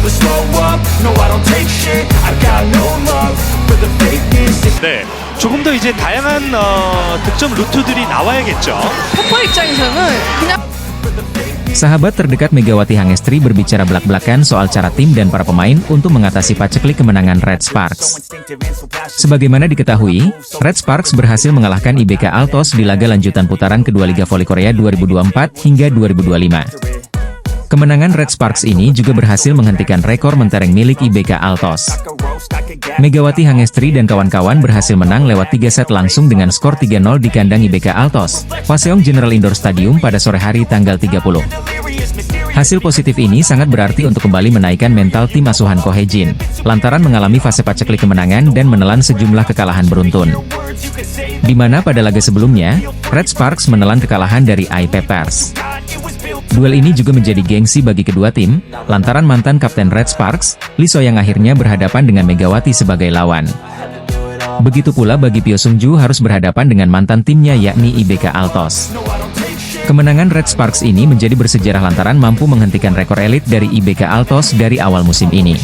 never slow up, no I don't take shit, I got no love for the fakeness. 네, 조금 더 이제 다양한 득점 루트들이 나와야겠죠. 퍼퍼 입장에서는 그냥 Sahabat terdekat Megawati Hangestri berbicara belak-belakan soal cara tim dan para pemain untuk mengatasi paceklik kemenangan Red Sparks. Sebagaimana diketahui, Red Sparks berhasil mengalahkan IBK Altos di laga lanjutan putaran kedua Liga Voli Korea 2024 hingga 2025. Kemenangan Red Sparks ini juga berhasil menghentikan rekor mentereng milik IBK Altos. Megawati Hangestri dan kawan-kawan berhasil menang lewat 3 set langsung dengan skor 3-0 di kandang IBK Altos, Hwaseong General Indoor Stadium pada sore hari tanggal 30. Hasil positif ini sangat berarti untuk kembali menaikkan mental tim asuhan Ko Hye-jin, lantaran mengalami fase paceklik kemenangan dan menelan sejumlah kekalahan beruntun. Di mana pada laga sebelumnya, Red Sparks menelan kekalahan dari IP Pers. Duel ini juga menjadi gengsi bagi kedua tim, lantaran mantan kapten Red Sparks, Lee So-yang akhirnya berhadapan dengan Megawati sebagai lawan. Begitu pula bagi Pyo Sung-ju harus berhadapan dengan mantan timnya yakni IBK Altos. Kemenangan Red Sparks ini menjadi bersejarah lantaran mampu menghentikan rekor elit dari IBK Altos dari awal musim ini.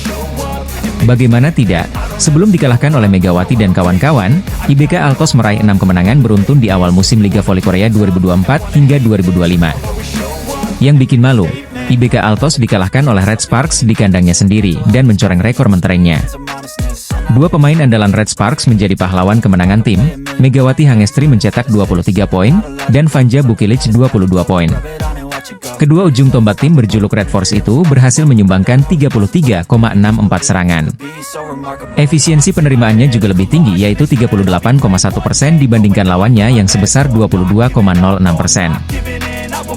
Bagaimana tidak, sebelum dikalahkan oleh Megawati dan kawan-kawan, IBK Altos meraih 6 kemenangan beruntun di awal musim Liga Voli Korea 2024 hingga 2025. Yang bikin malu, IBK Altos dikalahkan oleh Red Sparks di kandangnya sendiri dan mencoreng rekor menterengnya. Dua pemain andalan Red Sparks menjadi pahlawan kemenangan tim, Megawati Hangestri mencetak 23 poin, dan Vanja Bukilic 22 poin. Kedua ujung tombak tim berjuluk Red Force itu berhasil menyumbangkan 33,64 serangan. Efisiensi penerimaannya juga lebih tinggi yaitu 38,1% dibandingkan lawannya yang sebesar 22,06%.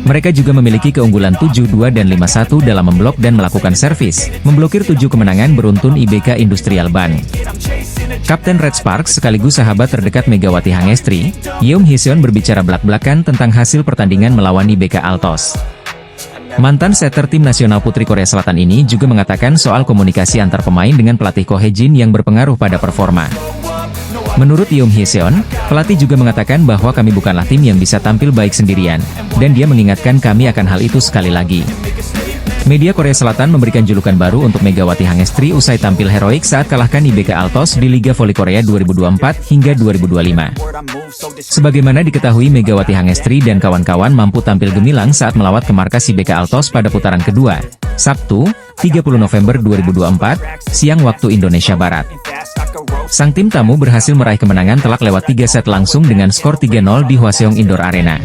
Mereka juga memiliki keunggulan 7-2 dan 5-1 dalam memblok dan melakukan servis, memblokir 7 kemenangan beruntun IBK Industrial Bank. Kapten Red Sparks sekaligus sahabat terdekat Megawati Hangestri, Yeom Hee-seon berbicara belak-belakan tentang hasil pertandingan melawan IBK Altos. Mantan setter tim nasional putri Korea Selatan ini juga mengatakan soal komunikasi antar pemain dengan pelatih Ko Hye-jin yang berpengaruh pada performa. Menurut Yeom Hee-seon, pelatih juga mengatakan bahwa kami bukanlah tim yang bisa tampil baik sendirian, dan dia mengingatkan kami akan hal itu sekali lagi. Media Korea Selatan memberikan julukan baru untuk Megawati Hangestri usai tampil heroik saat kalahkan IBK Altos di Liga Voli Korea 2024 hingga 2025. Sebagaimana diketahui Megawati Hangestri dan kawan-kawan mampu tampil gemilang saat melawat ke markas IBK Altos pada putaran kedua, Sabtu, 30 November 2024, siang waktu Indonesia Barat. Sang tim tamu berhasil meraih kemenangan telak lewat 3 set langsung dengan skor 3-0 di Hwaseong Indoor Arena.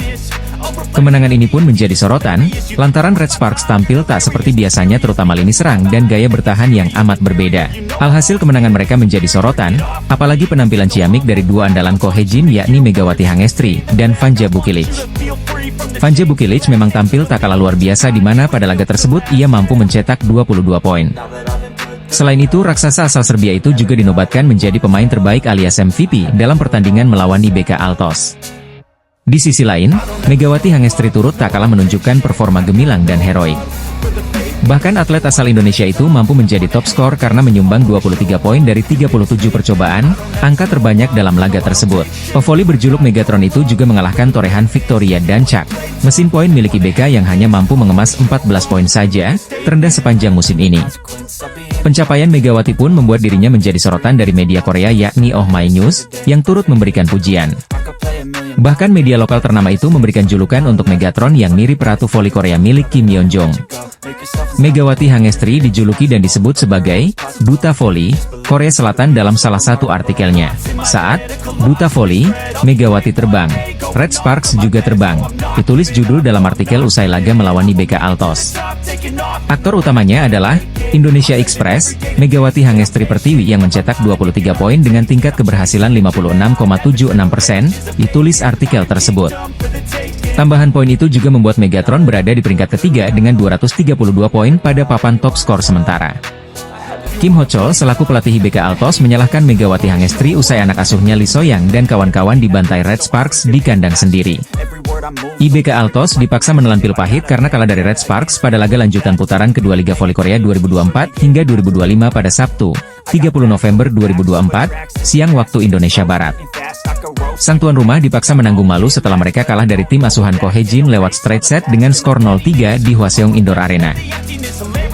Kemenangan ini pun menjadi sorotan, lantaran Red Sparks tampil tak seperti biasanya terutama lini serang dan gaya bertahan yang amat berbeda. Alhasil kemenangan mereka menjadi sorotan, apalagi penampilan ciamik dari dua andalan Ko Hye-jin yakni Megawati Hangestri dan Vanja Bukilic. Vanja Bukilic memang tampil tak kalah luar biasa di mana pada laga tersebut ia mampu mencetak 22 poin. Selain itu raksasa asal Serbia itu juga dinobatkan menjadi pemain terbaik alias MVP dalam pertandingan melawan IBK Altos. Di sisi lain, Megawati Hangestri turut tak kalah menunjukkan performa gemilang dan heroik. Bahkan atlet asal Indonesia itu mampu menjadi top skor karena menyumbang 23 poin dari 37 percobaan, angka terbanyak dalam laga tersebut. Pevoli berjuluk Megatron itu juga mengalahkan torehan Victoria dan Chuck, mesin poin milik IBK yang hanya mampu mengemas 14 poin saja, terendah sepanjang musim ini. Pencapaian Megawati pun membuat dirinya menjadi sorotan dari media Korea yakni Oh My News, yang turut memberikan pujian. Bahkan media lokal ternama itu memberikan julukan untuk Megatron yang mirip Ratu Voli Korea milik Kim Yeon Jong. Megawati Hangestri dijuluki dan disebut sebagai Duta Voli Korea Selatan dalam salah satu artikelnya. Saat Duta Voli, Megawati terbang, Red Sparks juga terbang, ditulis judul dalam artikel usai laga melawan IBK Altos. Aktor utamanya adalah Indonesia Express, Megawati Hangestri Pertiwi yang mencetak 23 poin dengan tingkat keberhasilan 56,76%, ditulis artikel tersebut. Tambahan poin itu juga membuat Megatron berada di peringkat ketiga dengan 232 poin pada papan top skor sementara. Kim Ho-chol selaku pelatih IBK Altos menyalahkan Megawati Hangestri usai anak asuhnya Lee So-yang dan kawan-kawan dibantai Red Sparks di kandang sendiri. IBK Altos dipaksa menelan pil pahit karena kalah dari Red Sparks pada laga lanjutan putaran kedua Liga Voli Korea 2024 hingga 2025 pada Sabtu, 30 November 2024, siang waktu Indonesia Barat. Sang tuan rumah dipaksa menanggung malu setelah mereka kalah dari tim asuhan Ko Hye-jin lewat straight set dengan skor 0-3 di Hwaseong Indoor Arena.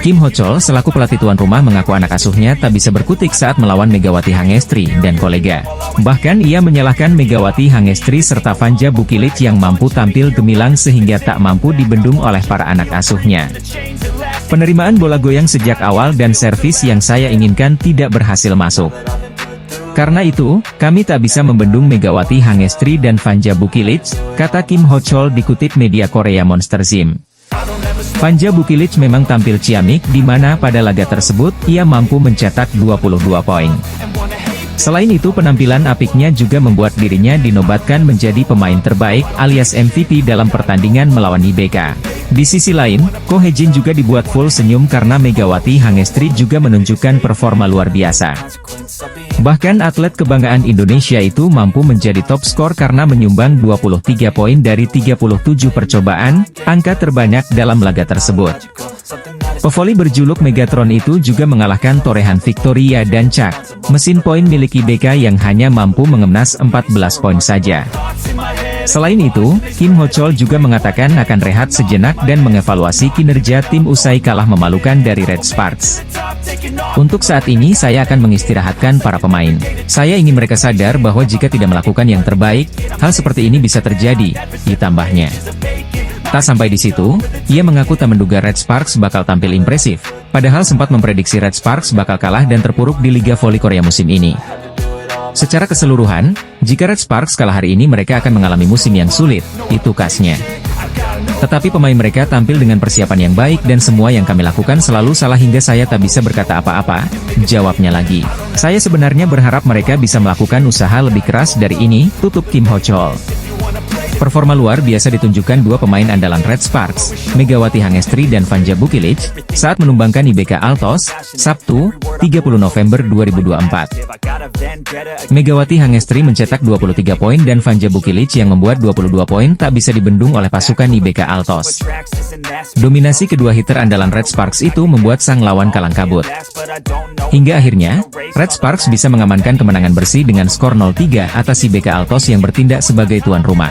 Kim Ho Chol selaku pelatih tuan rumah mengaku anak asuhnya tak bisa berkutik saat melawan Megawati Hangestri dan kolega. Bahkan ia menyalahkan Megawati Hangestri serta Vanja Bukilic yang mampu tampil gemilang sehingga tak mampu dibendung oleh para anak asuhnya. Penerimaan bola goyang sejak awal dan servis yang saya inginkan tidak berhasil masuk. Karena itu, kami tak bisa membendung Megawati Hangestri dan Vanja Bukilic, kata Kim Ho Chol dikutip media Korea Monster Gym. Vanja Bukilic memang tampil ciamik di mana pada laga tersebut ia mampu mencetak 22 poin. Selain itu penampilan apiknya juga membuat dirinya dinobatkan menjadi pemain terbaik alias MVP dalam pertandingan melawan IBK. Di sisi lain, Ko Hye-jin juga dibuat full senyum karena Megawati Hangestri juga menunjukkan performa luar biasa. Bahkan atlet kebanggaan Indonesia itu mampu menjadi top skor karena menyumbang 23 poin dari 37 percobaan, angka terbanyak dalam laga tersebut. Pevoli berjuluk Megatron itu juga mengalahkan torehan Victoria dan Chuck, mesin poin milik IBK yang hanya mampu mengemas 14 poin saja. Selain itu, Kim Ho Chol juga mengatakan akan rehat sejenak dan mengevaluasi kinerja tim usai kalah memalukan dari Red Sparks. Untuk saat ini saya akan mengistirahatkan para pemain. Saya ingin mereka sadar bahwa jika tidak melakukan yang terbaik, hal seperti ini bisa terjadi, ditambahnya. Tak sampai di situ, ia mengaku tak menduga Red Sparks bakal tampil impresif, padahal sempat memprediksi Red Sparks bakal kalah dan terpuruk di Liga Voli Korea musim ini. Secara keseluruhan, jika Red Sparks kalah hari ini mereka akan mengalami musim yang sulit, itu khasnya. Tetapi pemain mereka tampil dengan persiapan yang baik dan semua yang kami lakukan selalu salah hingga saya tak bisa berkata apa-apa, jawabnya lagi. Saya sebenarnya berharap mereka bisa melakukan usaha lebih keras dari ini, tutup Kim Ho Chol. Performa luar biasa ditunjukkan dua pemain andalan Red Sparks, Megawati Hangestri dan Vanja Bukilic, saat menumbangkan IBK Altos, Sabtu, 30 November 2024. Megawati Hangestri mencetak 23 poin dan Vanja Bukilic yang membuat 22 poin tak bisa dibendung oleh pasukan IBK Altos. Dominasi kedua hitter andalan Red Sparks itu membuat sang lawan kalang kabut. Hingga akhirnya, Red Sparks bisa mengamankan kemenangan bersih dengan skor 0-3 atas IBK Altos yang bertindak sebagai tuan rumah.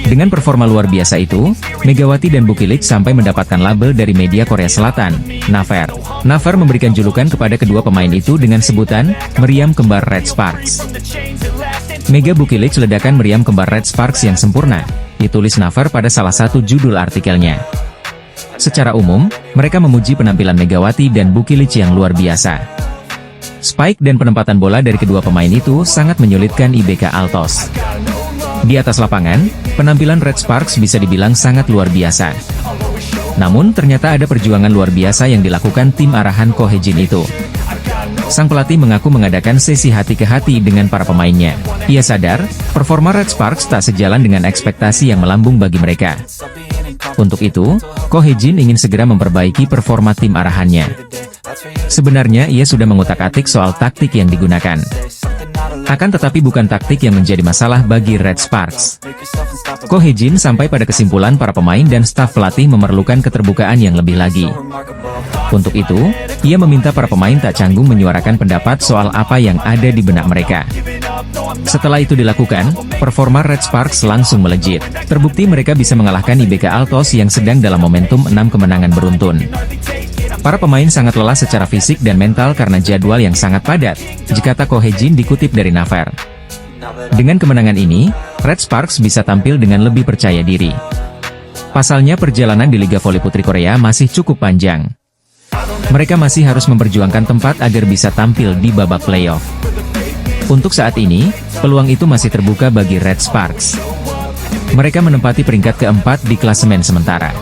Dengan performa luar biasa itu, Megawati dan Bukilic sampai mendapatkan label dari media Korea Selatan, Naver. Naver memberikan julukan kepada kedua pemain itu dengan sebutan, meriam kembar Red Sparks. Mega Bukilic ledakan meriam kembar Red Sparks yang sempurna, ditulis Naver pada salah satu judul artikelnya. Secara umum, mereka memuji penampilan Megawati dan Bukilic yang luar biasa. Spike dan penempatan bola dari kedua pemain itu sangat menyulitkan IBK Altos. Di atas lapangan, penampilan Red Sparks bisa dibilang sangat luar biasa. Namun ternyata ada perjuangan luar biasa yang dilakukan tim arahan Ko Hye-jin itu. Sang pelatih mengaku mengadakan sesi hati ke hati dengan para pemainnya. Ia sadar, performa Red Sparks tak sejalan dengan ekspektasi yang melambung bagi mereka. Untuk itu, Ko Hye-jin ingin segera memperbaiki performa tim arahannya. Sebenarnya ia sudah mengutak-atik soal taktik yang digunakan. Akan tetapi bukan taktik yang menjadi masalah bagi Red Sparks. Ko Hye-jin sampai pada kesimpulan para pemain dan staf pelatih memerlukan keterbukaan yang lebih lagi. Untuk itu, ia meminta para pemain tak canggung menyuarakan pendapat soal apa yang ada di benak mereka. Setelah itu dilakukan, performa Red Sparks langsung melejit. Terbukti mereka bisa mengalahkan IBK Altos yang sedang dalam momentum 6 kemenangan beruntun. Para pemain sangat lelah secara fisik dan mental karena jadwal yang sangat padat, jika Ko Hye-jin dikutip dari Naver. Dengan kemenangan ini, Red Sparks bisa tampil dengan lebih percaya diri. Pasalnya perjalanan di Liga Voli Putri Korea masih cukup panjang. Mereka masih harus memperjuangkan tempat agar bisa tampil di babak playoff. Untuk saat ini, peluang itu masih terbuka bagi Red Sparks. Mereka menempati peringkat keempat di klasemen sementara.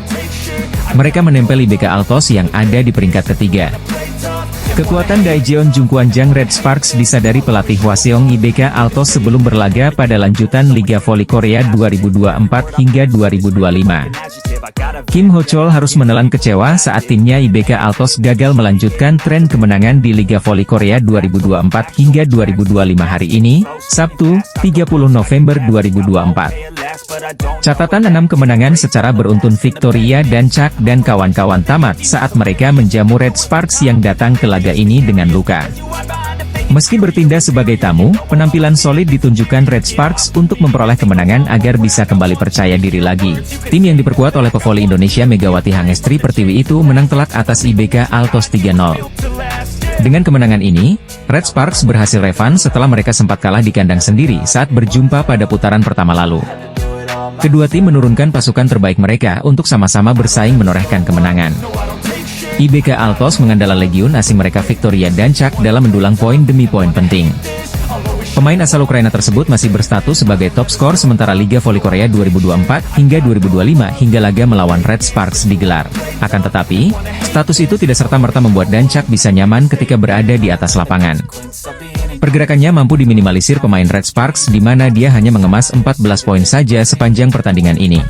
Mereka menempel IBK Altos yang ada di peringkat ketiga. Kekuatan Daejeon Jungkwanjang Red Sparks disadari pelatih Hwaseong IBK Altos sebelum berlaga pada lanjutan Liga Voli Korea 2024 hingga 2025. Kim Ho Chol harus menelan kecewa saat timnya IBK Altos gagal melanjutkan tren kemenangan di Liga Voli Korea 2024 hingga 2025 hari ini, Sabtu, 30 November 2024. Catatan 6 kemenangan secara beruntun Victoria dan Chuck dan kawan-kawan tamat saat mereka menjamu Red Sparks yang datang ke laga ini dengan luka. Meski bertindak sebagai tamu, penampilan solid ditunjukkan Red Sparks untuk memperoleh kemenangan agar bisa kembali percaya diri lagi. Tim yang diperkuat oleh pevoli Indonesia Megawati Hangestri Pertiwi itu menang telak atas IBK Altos 3-0. Dengan kemenangan ini, Red Sparks berhasil revanse setelah mereka sempat kalah di kandang sendiri saat berjumpa pada putaran pertama lalu. Kedua tim menurunkan pasukan terbaik mereka untuk sama-sama bersaing menorehkan kemenangan. IBK Altos mengandalkan legiun asing mereka Victoria Dancak dalam mendulang poin demi poin penting. Pemain asal Ukraina tersebut masih berstatus sebagai top skor sementara Liga Voli Korea 2024 hingga 2025 hingga laga melawan Red Sparks digelar. Akan tetapi, status itu tidak serta-merta membuat Dancak bisa nyaman ketika berada di atas lapangan. Pergerakannya mampu diminimalisir pemain Red Sparks di mana dia hanya mengemas 14 poin saja sepanjang pertandingan ini.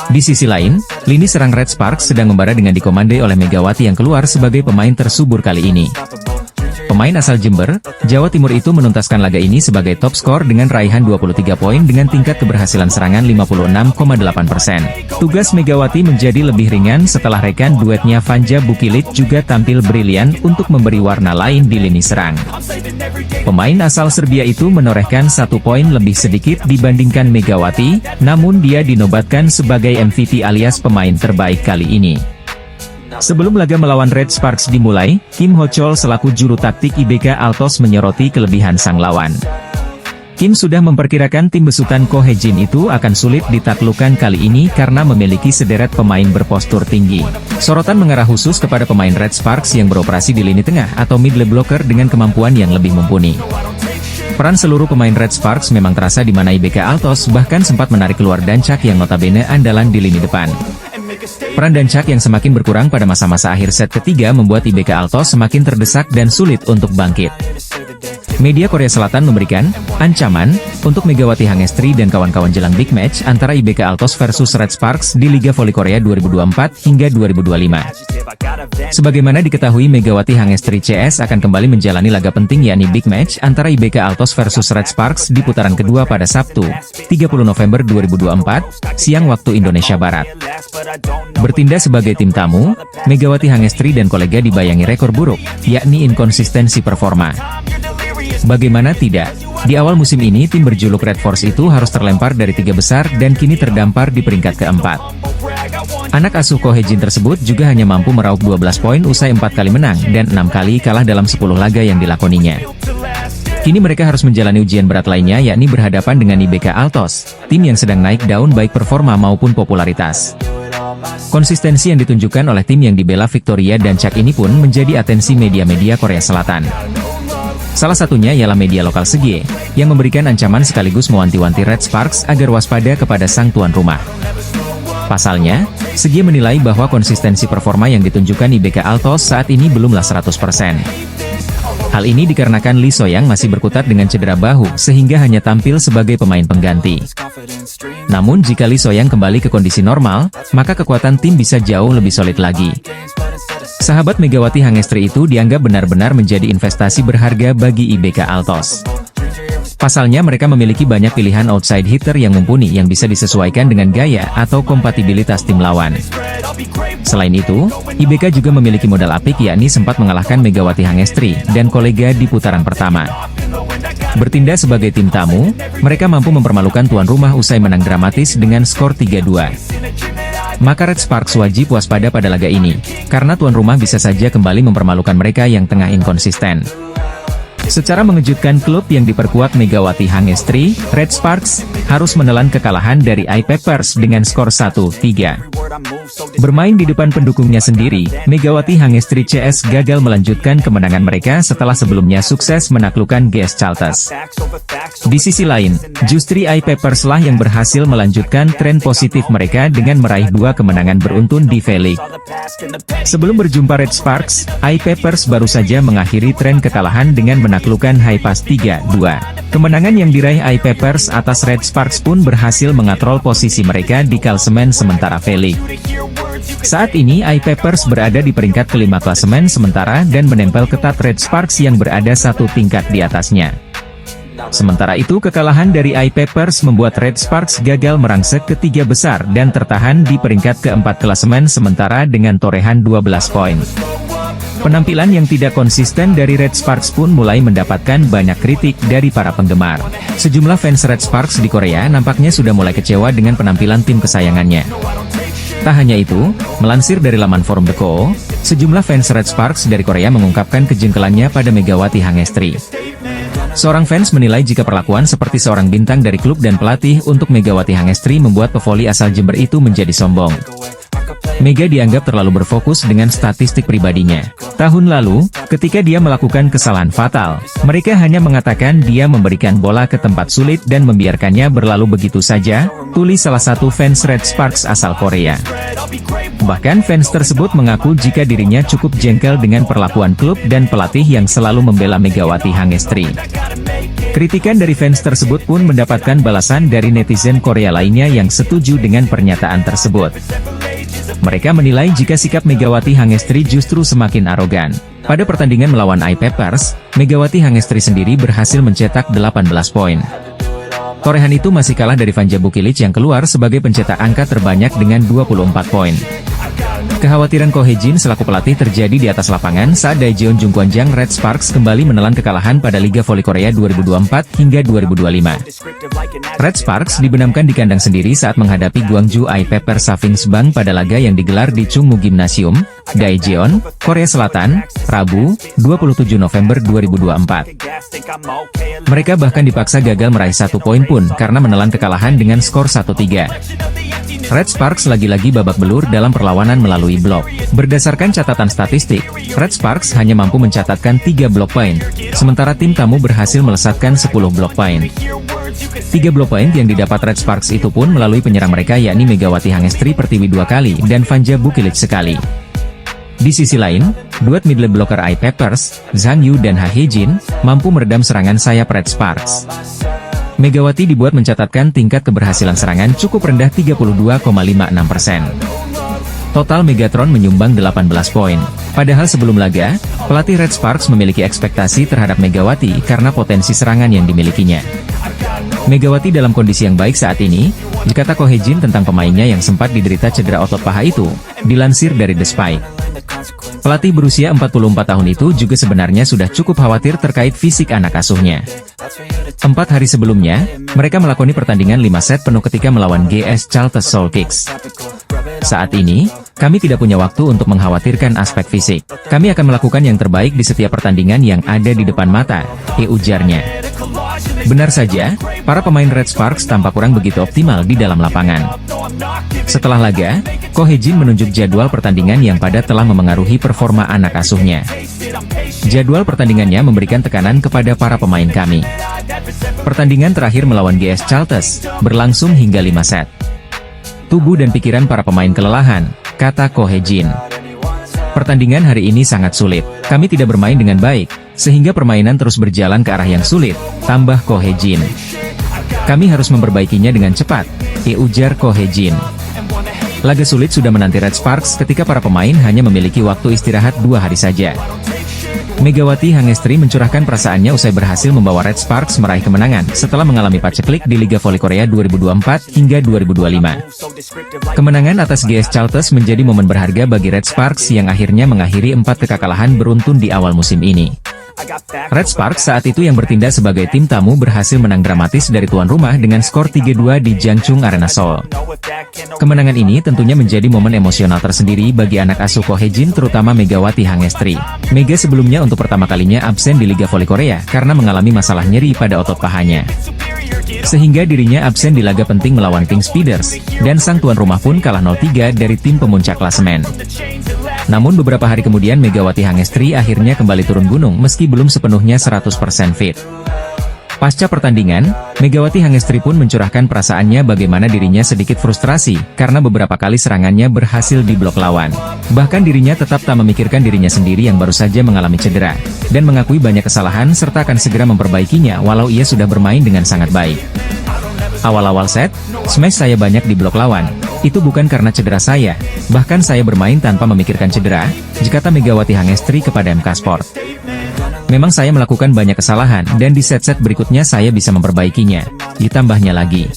Di sisi lain, lini serang Red Sparks sedang membara dengan dikomandai oleh Megawati yang keluar sebagai pemain tersubur kali ini. Pemain asal Jember, Jawa Timur itu menuntaskan laga ini sebagai top skor dengan raihan 23 poin dengan tingkat keberhasilan serangan 56,8%. Tugas Megawati menjadi lebih ringan setelah rekan duetnya Vanja Bukilit juga tampil brilian untuk memberi warna lain di lini serang. Pemain asal Serbia itu menorehkan 1 poin lebih sedikit dibandingkan Megawati, namun dia dinobatkan sebagai MVP alias pemain terbaik kali ini. Sebelum laga melawan Red Sparks dimulai, Kim Ho Chol selaku juru taktik IBK Altos menyoroti kelebihan sang lawan. Kim sudah memperkirakan tim besutan Ko Hye-jin itu akan sulit ditaklukkan kali ini karena memiliki sederet pemain berpostur tinggi. Sorotan mengarah khusus kepada pemain Red Sparks yang beroperasi di lini tengah atau middle blocker dengan kemampuan yang lebih mumpuni. Peran seluruh pemain Red Sparks memang terasa di mana IBK Altos bahkan sempat menarik keluar Dancak yang notabene andalan di lini depan. Peran Dancak yang semakin berkurang pada masa-masa akhir set ketiga membuat IBK Altos semakin terdesak dan sulit untuk bangkit. Media Korea Selatan memberikan ancaman untuk Megawati Hangestri dan kawan-kawan jelang big match antara IBK Altos versus Red Sparks di Liga Voli Korea 2024 hingga 2025. Sebagaimana diketahui, Megawati Hangestri CS akan kembali menjalani laga penting yakni big match antara IBK Altos versus Red Sparks di putaran kedua pada Sabtu, 30 November 2024, siang waktu Indonesia Barat. Bertindak sebagai tim tamu, Megawati Hangestri dan kolega dibayangi rekor buruk, yakni inkonsistensi performa. Bagaimana tidak, di awal musim ini tim berjuluk Red Force itu harus terlempar dari 3 besar dan kini terdampar di peringkat keempat. Anak asuh Ko Hye-jin tersebut juga hanya mampu meraup 12 poin usai 4 kali menang dan 6 kali kalah dalam 10 laga yang dilakoninya. Kini mereka harus menjalani ujian berat lainnya yakni berhadapan dengan IBK Altos, tim yang sedang naik daun baik performa maupun popularitas. Konsistensi yang ditunjukkan oleh tim yang dibela Victoria Dancak ini pun menjadi atensi media-media Korea Selatan. Salah satunya ialah media lokal Segie, yang memberikan ancaman sekaligus mewanti-wanti Red Sparks agar waspada kepada sang tuan rumah. Pasalnya, Segie menilai bahwa konsistensi performa yang ditunjukkan IBK Altos saat ini belumlah 100%. Hal ini dikarenakan Lee So-young masih berkutat dengan cedera bahu sehingga hanya tampil sebagai pemain pengganti. Namun jika Lee So-young kembali ke kondisi normal, maka kekuatan tim bisa jauh lebih solid lagi. Sahabat Megawati Hangestri itu dianggap benar-benar menjadi investasi berharga bagi IBK Altos. Pasalnya mereka memiliki banyak pilihan outside hitter yang mumpuni yang bisa disesuaikan dengan gaya atau kompatibilitas tim lawan. Selain itu, IBK juga memiliki modal apik yakni sempat mengalahkan Megawati Hangestri dan kolega di putaran pertama. Bertindak sebagai tim tamu, mereka mampu mempermalukan tuan rumah usai menang dramatis dengan skor 3-2. Maka Red Sparks wajib waspada pada laga ini, karena tuan rumah bisa saja kembali mempermalukan mereka yang tengah inkonsisten. Secara mengejutkan klub yang diperkuat Megawati Hangestri, Red Sparks, harus menelan kekalahan dari I-Peppers dengan skor 1-3. Bermain di depan pendukungnya sendiri, Megawati Hangestri CS gagal melanjutkan kemenangan mereka setelah sebelumnya sukses menaklukkan GS Chalters. Di sisi lain, justru I-Peppers lah yang berhasil melanjutkan tren positif mereka dengan meraih 2 kemenangan beruntun di V-League. Sebelum berjumpa Red Sparks, I-Peppers baru saja mengakhiri tren kekalahan dengan menaklukkan Haipas 3-2. Kemenangan yang diraih I-Peppers atas Red Sparks pun berhasil mengatrol posisi mereka di klasemen sementara V-League. Saat ini I-Peppers berada di peringkat kelima klasemen sementara dan menempel ketat Red Sparks yang berada 1 tingkat di atasnya. Sementara itu kekalahan dari I-Peppers membuat Red Sparks gagal merangsek ke 3 besar dan tertahan di peringkat keempat klasemen sementara dengan torehan 12 poin. Penampilan yang tidak konsisten dari Red Sparks pun mulai mendapatkan banyak kritik dari para penggemar. Sejumlah fans Red Sparks di Korea nampaknya sudah mulai kecewa dengan penampilan tim kesayangannya. Tak hanya itu, melansir dari laman forum The Ko, sejumlah fans Red Sparks dari Korea mengungkapkan kejengkelannya pada Megawati Hangestri. Seorang fans menilai jika perlakuan seperti seorang bintang dari klub dan pelatih untuk Megawati Hangestri membuat pevoli asal Jember itu menjadi sombong. Mega dianggap terlalu berfokus dengan statistik pribadinya. Tahun lalu, ketika dia melakukan kesalahan fatal, mereka hanya mengatakan dia memberikan bola ke tempat sulit dan membiarkannya berlalu begitu saja, tulis salah satu fans Red Sparks asal Korea. Bahkan fans tersebut mengaku jika dirinya cukup jengkel dengan perlakuan klub dan pelatih yang selalu membela Megawati Hangestri. Kritikan dari fans tersebut pun mendapatkan balasan dari netizen Korea lainnya yang setuju dengan pernyataan tersebut. Mereka menilai jika sikap Megawati Hangestri justru semakin arogan. Pada pertandingan melawan I-Peppers, Megawati Hangestri sendiri berhasil mencetak 18 poin. Torehan itu masih kalah dari Vanja Bukilic yang keluar sebagai pencetak angka terbanyak dengan 24 poin. Kekhawatiran Ko Hye-jin selaku pelatih terjadi di atas lapangan saat Daejeon Jungkwanjang Red Sparks kembali menelan kekalahan pada Liga Voli Korea 2024 hingga 2025. Red Sparks dibenamkan di kandang sendiri saat menghadapi Gwangju I-Pepper Savings Bank pada laga yang digelar di Chungmu Gymnasium, Daejeon, Korea Selatan, Rabu, 27 November 2024. Mereka bahkan dipaksa gagal meraih 1 poin pun karena menelan kekalahan dengan skor 1-3. Red Sparks lagi-lagi babak belur dalam perlawanan melalui blok. Berdasarkan catatan statistik, Red Sparks hanya mampu mencatatkan 3 blok poin, sementara tim tamu berhasil melesatkan 10 blok poin. 3 blok poin yang didapat Red Sparks itu pun melalui penyerang mereka yakni Megawati Hangestri Pertiwi 2 kali dan Vanja Bukilic sekali. Di sisi lain, duet middle blocker I-Peppers, Zhang Yu dan Ha Hye-jin, mampu meredam serangan sayap Red Sparks. Megawati dibuat mencatatkan tingkat keberhasilan serangan cukup rendah 32,56%. Total Megatron menyumbang 18 poin. Padahal sebelum laga, pelatih Red Sparks memiliki ekspektasi terhadap Megawati karena potensi serangan yang dimilikinya. Megawati dalam kondisi yang baik saat ini, dikata Ko Hye-jin tentang pemainnya yang sempat diderita cedera otot paha itu, dilansir dari The Spike. Pelatih berusia 44 tahun itu juga sebenarnya sudah cukup khawatir terkait fisik anak asuhnya. 4 hari sebelumnya, mereka melakoni pertandingan 5 set penuh ketika melawan GS Charlton Soul Kicks. Saat ini, kami tidak punya waktu untuk mengkhawatirkan aspek fisik. Kami akan melakukan yang terbaik di setiap pertandingan yang ada di depan mata, ujarnya. Benar saja, para pemain Red Sparks tampak kurang begitu optimal di dalam lapangan. Setelah laga, Ko Hye-jin menunjuk jadwal pertandingan yang pada telah memengaruhi performa anak asuhnya. Jadwal pertandingannya memberikan tekanan kepada para pemain kami. Pertandingan terakhir melawan GS Charlton berlangsung hingga 5 set. Tubuh dan pikiran para pemain kelelahan, kata Ko Hye-jin. Pertandingan hari ini sangat sulit. Kami tidak bermain dengan baik, sehingga permainan terus berjalan ke arah yang sulit, tambah Ko Hye-jin. Kami harus memperbaikinya dengan cepat, ujar Ko Hye-jin. Laga sulit sudah menanti Red Sparks ketika para pemain hanya memiliki waktu istirahat 2 hari saja. Megawati Hangestri mencurahkan perasaannya usai berhasil membawa Red Sparks meraih kemenangan setelah mengalami paceklik di Liga Voli Korea 2024 hingga 2025. Kemenangan atas GS Charlton menjadi momen berharga bagi Red Sparks yang akhirnya mengakhiri 4 kekalahan beruntun di awal musim ini. Red Sparks saat itu yang bertindak sebagai tim tamu berhasil menang dramatis dari tuan rumah dengan skor 3-2 di Jangchung Arena Seoul. Kemenangan ini tentunya menjadi momen emosional tersendiri bagi anak asuh Ko Hye-jin terutama Megawati Hangestri. Mega sebelumnya untuk pertama kalinya absen di Liga Voli Korea karena mengalami masalah nyeri pada otot pahanya. Sehingga dirinya absen di laga penting melawan Pink Speeders, dan sang tuan rumah pun kalah 0-3 dari tim pemuncak klasemen. Namun beberapa hari kemudian Megawati Hangestri akhirnya kembali turun gunung meski belum sepenuhnya 100% fit. Pasca pertandingan, Megawati Hangestri pun mencurahkan perasaannya bagaimana dirinya sedikit frustrasi karena beberapa kali serangannya berhasil diblok lawan. Bahkan dirinya tetap tak memikirkan dirinya sendiri yang baru saja mengalami cedera, dan mengakui banyak kesalahan serta akan segera memperbaikinya walau ia sudah bermain dengan sangat baik. Awal-awal set, smash saya banyak di blok lawan. Itu bukan karena cedera saya, bahkan saya bermain tanpa memikirkan cedera, kata Megawati Hangestri kepada MK Sport. Memang saya melakukan banyak kesalahan dan di set-set berikutnya saya bisa memperbaikinya, ditambahnya lagi.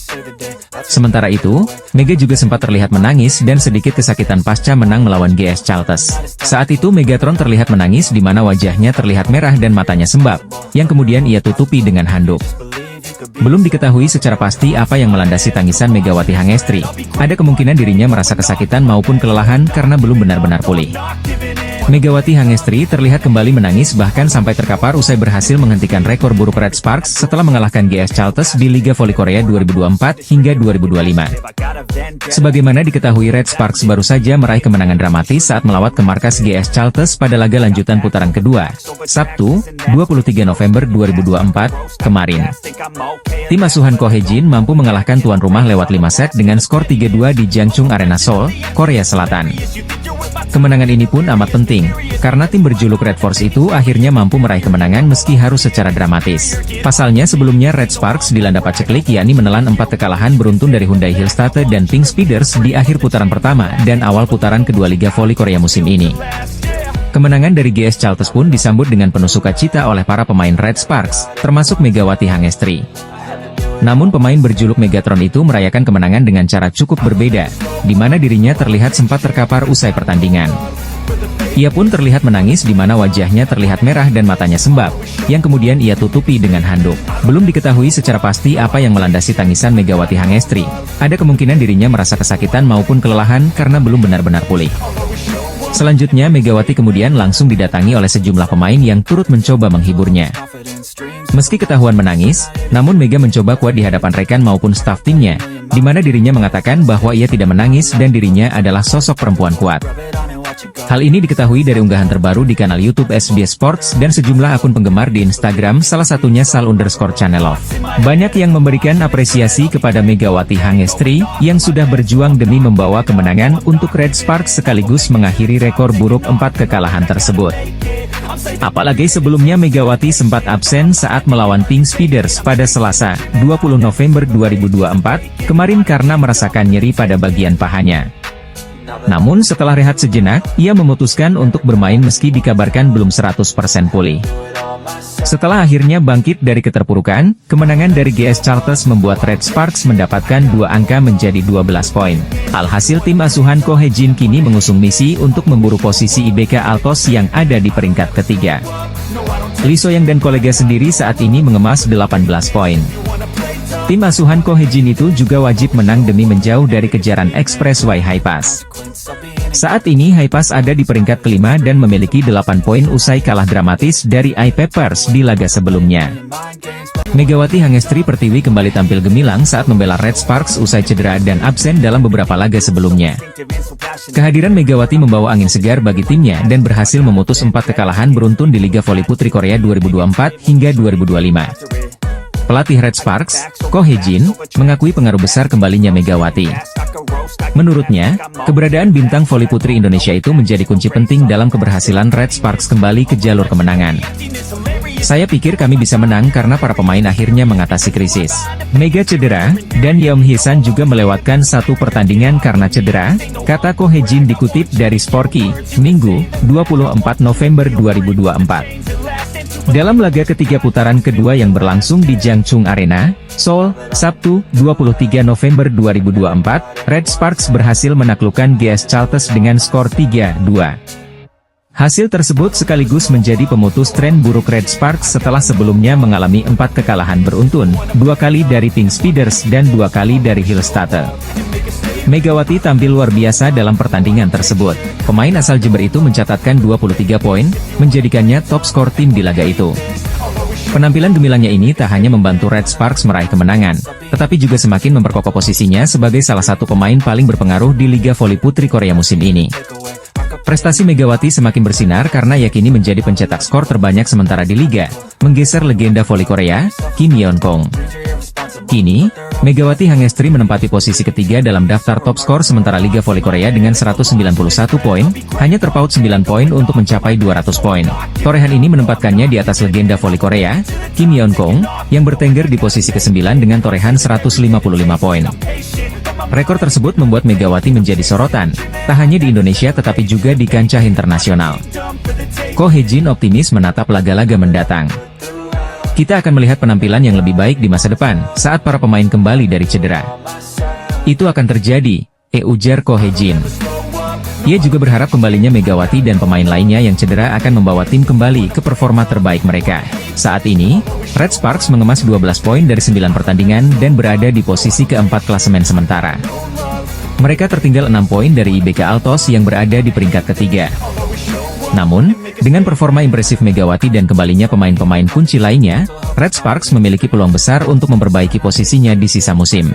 Sementara itu, Mega juga sempat terlihat menangis dan sedikit kesakitan pasca menang melawan GS Chalters. Saat itu Megatron terlihat menangis di mana wajahnya terlihat merah dan matanya sembab, yang kemudian ia tutupi dengan handuk. Belum diketahui secara pasti apa yang melandasi tangisan Megawati Hangestri. Ada kemungkinan dirinya merasa kesakitan maupun kelelahan karena belum benar-benar pulih. Megawati Hangestri terlihat kembali menangis bahkan sampai terkapar usai berhasil menghentikan rekor buruk Red Sparks setelah mengalahkan GS Chalters di Liga Voli Korea 2024 hingga 2025. Sebagaimana diketahui, Red Sparks baru saja meraih kemenangan dramatis saat melawat ke markas GS Chalters pada laga lanjutan putaran kedua, Sabtu, 23 November 2024, kemarin. Tim asuhan Ko Hye-jin mampu mengalahkan tuan rumah lewat 5 set dengan skor 3-2 di Jangchung Arena Seoul, Korea Selatan. Kemenangan ini pun amat penting, karena tim berjuluk Red Force itu akhirnya mampu meraih kemenangan meski harus secara dramatis. Pasalnya sebelumnya Red Sparks dilanda paceklik yakni menelan 4 kekalahan beruntun dari Hyundai Hillstate dan Pink Speeders di akhir putaran pertama dan awal putaran kedua Liga Voli Korea musim ini. Kemenangan dari GS Chalters pun disambut dengan penuh sukacita oleh para pemain Red Sparks, termasuk Megawati Hangestri. Namun pemain berjuluk Megatron itu merayakan kemenangan dengan cara cukup berbeda, di mana dirinya terlihat sempat terkapar usai pertandingan. Ia pun terlihat menangis di mana wajahnya terlihat merah dan matanya sembab, yang kemudian ia tutupi dengan handuk. Belum diketahui secara pasti apa yang melandasi tangisan Megawati Hangestri. Ada kemungkinan dirinya merasa kesakitan maupun kelelahan karena belum benar-benar pulih. Selanjutnya Megawati kemudian langsung didatangi oleh sejumlah pemain yang turut mencoba menghiburnya. Meski ketahuan menangis, namun Mega mencoba kuat di hadapan rekan maupun staf timnya, di mana dirinya mengatakan bahwa ia tidak menangis dan dirinya adalah sosok perempuan kuat. Hal ini diketahui dari unggahan terbaru di kanal YouTube SBS Sports dan sejumlah akun penggemar di Instagram, salah satunya Sal_Channelov. Banyak yang memberikan apresiasi kepada Megawati Hangestri, yang sudah berjuang demi membawa kemenangan untuk Red Sparks sekaligus mengakhiri rekor buruk 4 kekalahan tersebut. Apalagi sebelumnya Megawati sempat absen saat melawan Pink Speeders pada Selasa, 20 November 2024, kemarin karena merasakan nyeri pada bagian pahanya. Namun setelah rehat sejenak, ia memutuskan untuk bermain meski dikabarkan belum 100% pulih. Setelah akhirnya bangkit dari keterpurukan, kemenangan dari GS Chalters membuat Red Sparks mendapatkan 2 angka menjadi 12 poin. Alhasil tim asuhan Ko Hye-jin kini mengusung misi untuk memburu posisi IBK Altos yang ada di peringkat ketiga. Lee So-young dan kolega sendiri saat ini mengemas 18 poin. Tim asuhan Ko Hye-jin itu juga wajib menang demi menjauh dari kejaran Expressway Highpass. Saat ini Highpass ada di peringkat kelima dan memiliki 8 poin usai kalah dramatis dari iPeppers di laga sebelumnya. Megawati Hangestri Pertiwi kembali tampil gemilang saat membela Red Sparks usai cedera dan absen dalam beberapa laga sebelumnya. Kehadiran Megawati membawa angin segar bagi timnya dan berhasil memutus 4 kekalahan beruntun di Liga Voli Putri Korea 2024 hingga 2025. Pelatih Red Sparks, Ko Hye-jin, mengakui pengaruh besar kembalinya Megawati. Menurutnya, keberadaan bintang voli putri Indonesia itu menjadi kunci penting dalam keberhasilan Red Sparks kembali ke jalur kemenangan. Saya pikir kami bisa menang karena para pemain akhirnya mengatasi krisis. Mega cedera, dan Yeom Hee-san juga melewatkan 1 pertandingan karena cedera, kata Ko Hye-jin dikutip dari Sporky, Minggu, 24 November 2024. Dalam laga ketiga putaran kedua yang berlangsung di Jangchung Arena, Seoul, Sabtu, 23 November 2024, Red Sparks berhasil menaklukkan GS Chalters dengan skor 3-2. Hasil tersebut sekaligus menjadi pemutus tren buruk Red Sparks setelah sebelumnya mengalami 4 kekalahan beruntun, 2 kali dari Pink Speeders dan 2 kali dari Hillstate. Megawati tampil luar biasa dalam pertandingan tersebut. Pemain asal Jember itu mencatatkan 23 poin, menjadikannya top skor tim di laga itu. Penampilan gemilangnya ini tak hanya membantu Red Sparks meraih kemenangan, tetapi juga semakin memperkokoh posisinya sebagai salah satu pemain paling berpengaruh di Liga Voli Putri Korea musim ini. Prestasi Megawati semakin bersinar karena ia kini menjadi pencetak skor terbanyak sementara di Liga, menggeser legenda voli Korea, Kim Yeon-kong. Kini, Megawati Hangestri menempati posisi ketiga dalam daftar top skor sementara Liga Voli Korea dengan 191 poin, hanya terpaut 9 poin untuk mencapai 200 poin. Torehan ini menempatkannya di atas legenda voli Korea, Kim Yeon-kong, yang bertengger di posisi ke-9 dengan torehan 155 poin. Rekor tersebut membuat Megawati menjadi sorotan, tak hanya di Indonesia tetapi juga di kancah internasional. Ko Hye-jin optimis menatap laga-laga mendatang. Kita akan melihat penampilan yang lebih baik di masa depan, saat para pemain kembali dari cedera. Itu akan terjadi, ujar Ko Hye-jin. Ia juga berharap kembalinya Megawati dan pemain lainnya yang cedera akan membawa tim kembali ke performa terbaik mereka. Saat ini, Red Sparks mengemas 12 poin dari 9 pertandingan dan berada di posisi keempat klasemen sementara. Mereka tertinggal 6 poin dari IBK Altos yang berada di peringkat ketiga. Namun, dengan performa impresif Megawati dan kembalinya pemain-pemain kunci lainnya, Red Sparks memiliki peluang besar untuk memperbaiki posisinya di sisa musim.